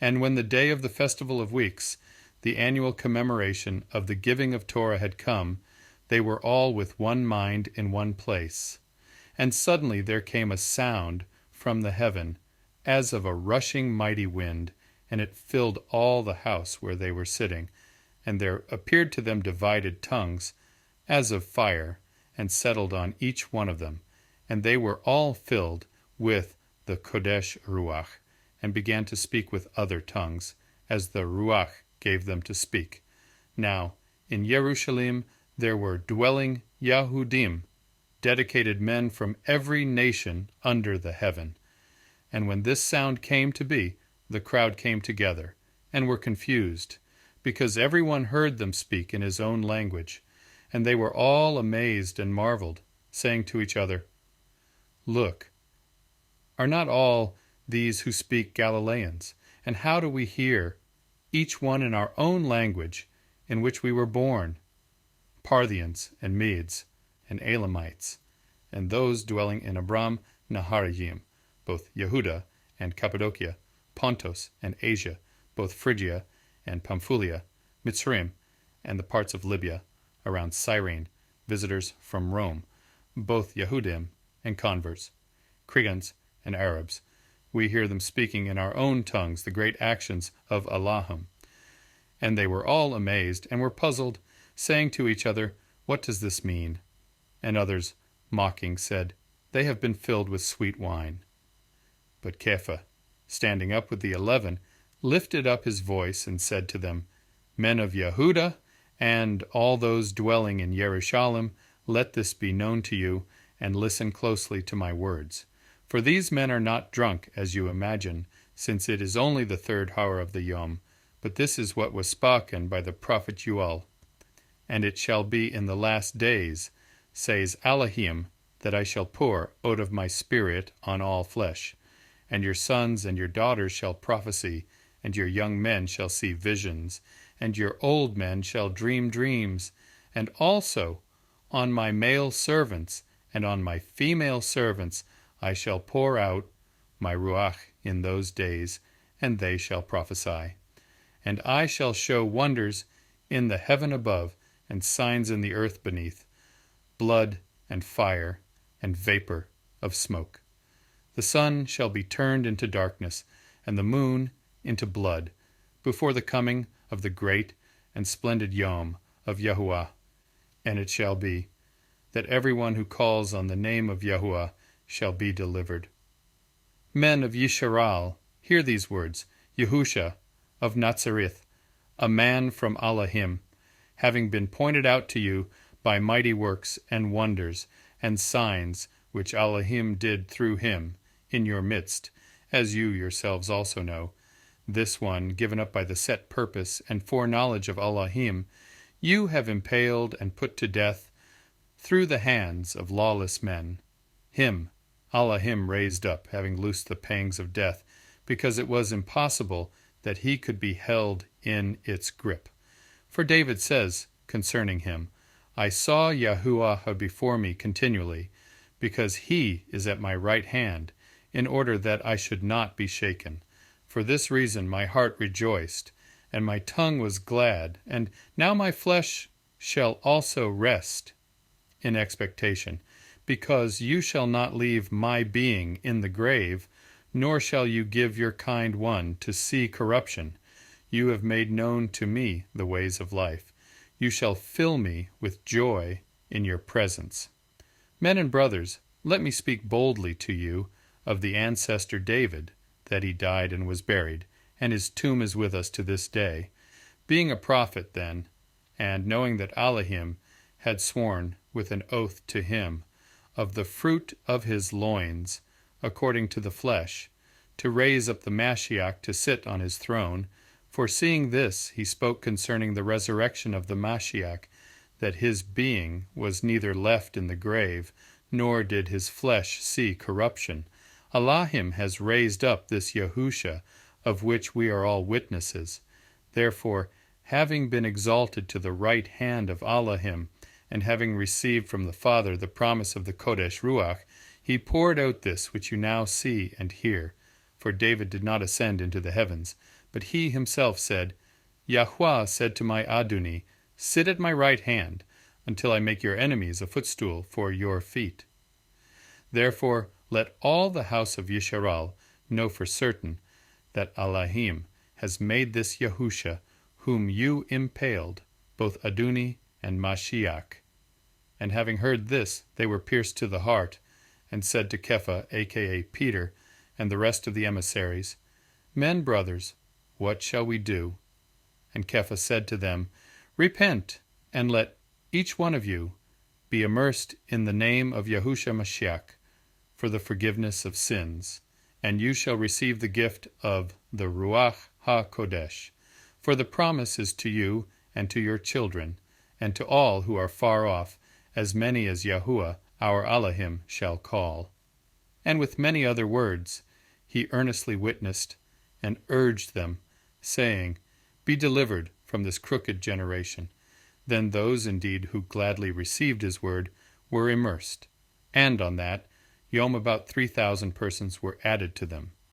And when the day of the festival of weeks, the annual commemoration of the giving of Torah had come, they were all with one mind in one place. And suddenly there came a sound from the heaven, as of a rushing mighty wind, and it filled all the house where they were sitting. And there appeared to them divided tongues, as of fire, and settled on each one of them. And they were all filled with the Qodesh Ruach, and began to speak with other tongues, as the Ruach gave them to speak. Now, in Jerusalem there were dwelling Yahudim, dedicated men from every nation under the heaven. And when this sound came to be, the crowd came together, and were confused, because everyone heard them speak in his own language. And they were all amazed and marveled, saying to each other, "Look, are not all these who speak Galileans? And how do we hear, each one in our own language, in which we were born? Parthians and Medes and Elamites, and those dwelling in Abram Naharaim, both Yehuda and Cappadocia, Pontus and Asia, both Phrygia and Pamphylia, Mitzrayim, and the parts of Libya around Cyrene, visitors from Rome, both Yehudim and converts, Cretans and Arabs. We hear them speaking in our own tongues the great actions of Allahim." And they were all amazed and were puzzled, saying to each other, "What does this mean?" And others, mocking, said, "They have been filled with sweet wine." But Kefa, standing up with the 11, lifted up his voice and said to them, "Men of Yehuda, and all those dwelling in Jerusalem, let this be known to you, and listen closely to my words. For these men are not drunk, as you imagine, since it is only the 3rd hour of the Yom, but this is what was spoken by the prophet Joel. And it shall be in the last days, says Elohim, that I shall pour out of my spirit on all flesh. And your sons and your daughters shall prophesy, and your young men shall see visions, and your old men shall dream dreams. And also on my male servants and on my female servants I shall pour out my Ruach in those days, and they shall prophesy. And I shall show wonders in the heaven above, and signs in the earth beneath, blood and fire and vapor of smoke. The sun shall be turned into darkness, and the moon into blood, before the coming of the great and splendid Yom of Yahuwah. And it shall be, that everyone who calls on the name of Yahuwah shall be delivered. Men of Yisharal, hear these words. Yahusha of Nazareth, a man from Elohim, having been pointed out to you by mighty works and wonders and signs which Elohim did through him in your midst, as you yourselves also know, this one, given up by the set purpose and foreknowledge of Elohim, you have impaled and put to death through the hands of lawless men. Him Elohim raised up, having loosed the pangs of death, because it was impossible that he could be held in its grip. For David says concerning him, I saw Yahuwah before me continually, because he is at my right hand, in order that I should not be shaken. For this reason my heart rejoiced, and my tongue was glad, and now my flesh shall also rest in expectation, because you shall not leave my being in the grave, nor shall you give your kind one to see corruption. You have made known to me the ways of life. You shall fill me with joy in your presence. Men and brothers, let me speak boldly to you of the ancestor David, that he died and was buried, and his tomb is with us to this day. Being a prophet then, and knowing that Elohim had sworn with an oath to him of the fruit of his loins, according to the flesh, to raise up the Mashiach to sit on his throne, foreseeing this, he spoke concerning the resurrection of the Mashiach, that his being was neither left in the grave, nor did his flesh see corruption. Elohim has raised up this Yahusha, of which we are all witnesses. Therefore, having been exalted to the right hand of Elohim, and having received from the Father the promise of the Qodesh Ruach, he poured out this which you now see and hear. For David did not ascend into the heavens, But he himself said, Yahuwah said to my Adoni, sit at my right hand, until I make your enemies a footstool for your feet. Therefore let all the house of Yisharal know for certain that Elohim has made this Yahusha, whom you impaled, both Adoni and Mashiach. And having heard this, they were pierced to the heart, and said to Kefa, a.k.a. Peter, and the rest of the emissaries, Men, brothers, what shall we do? And Kefa said to them, Repent, and let each one of you be immersed in the name of Yahusha Mashiach for the forgiveness of sins, and you shall receive the gift of the Ruach HaKodesh. For the promise is to you and to your children, and to all who are far off, as many as Yahuwah our Elohim shall call. And with many other words he earnestly witnessed and urged them, saying, Be delivered from this crooked generation. Then those indeed who gladly received his word were immersed, and on that yom about 3,000 persons were added to them.